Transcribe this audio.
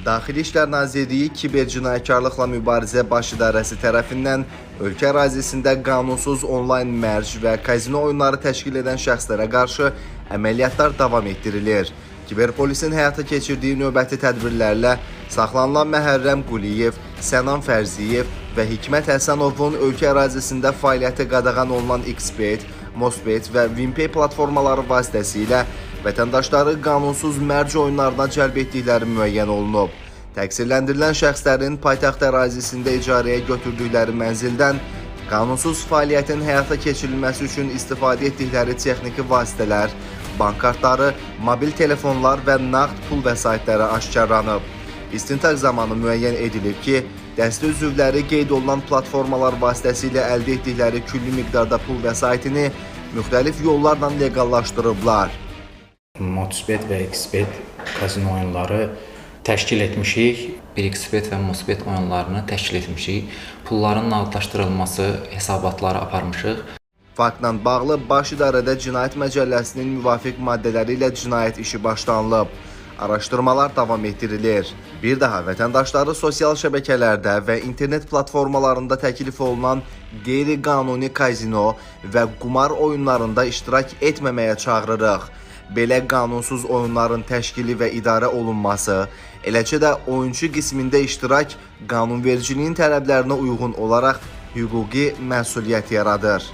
Daxili İşlər Nazirliyi Kiber Cinayətkarlıqla Mübarizə Baş İdarəsi tərəfindən ölkə ərazisində qanunsuz onlayn mərc və kazino oyunları təşkil edən şəxslərə qarşı əməliyyatlar davam etdirilir. Kiberpolisin həyata keçirdiyi növbəti tədbirlərlə saxlanılan Məhərrəm Quliyev, Sənan Fərziyev və Hikmət Həsənovun ölkə ərazisində fəaliyyəti qadağan olunan XBet, Mosbet və Winpay platformaları vasitəsilə vətəndaşları qanunsuz mərc oyunlarına cəlb etdikləri müəyyən olunub. Təqsirləndirilən şəxslərin paytaxt ərazisində icarəyə götürdükləri mənzildən qanunsuz fəaliyyətin həyata keçirilməsi üçün istifadə etdikləri texniki vasitələr, bank kartları, mobil telefonlar və nağd pul vəsaitləri aşkarlanıb. İstintaq zamanı müəyyən edilib ki, dəstə üzvləri qeyd olunan platformalar vasitəsilə əldə etdikləri külli miqdarda pul vəsaitini müxtəlif yollarla legallaşdırıblar. Mosbet və XBet kazino oyunları təşkil etmişik. Bir XBet və Mosbet oyunlarını təşkil etmişik. Pulların nağdlaşdırılması hesabatları aparmışıq. Faktla bağlı Baş İdarədə Cinayət Məcəlləsinin müvafiq maddələri ilə cinayət işi başlanılıb. Araşdırmalar davam etdirilir. Bir daha vətəndaşları sosial şəbəkələrdə və internet platformalarında təklif olunan qeyri-qanuni kazino və qumar oyunlarında iştirak etməməyə çağırırıq. Belə qanunsuz oyunların təşkili və idarə olunması, eləcə də oyunçu qismində iştirak qanunvericiliyin tələblərinə uyğun olaraq hüquqi məsuliyyət yaradır.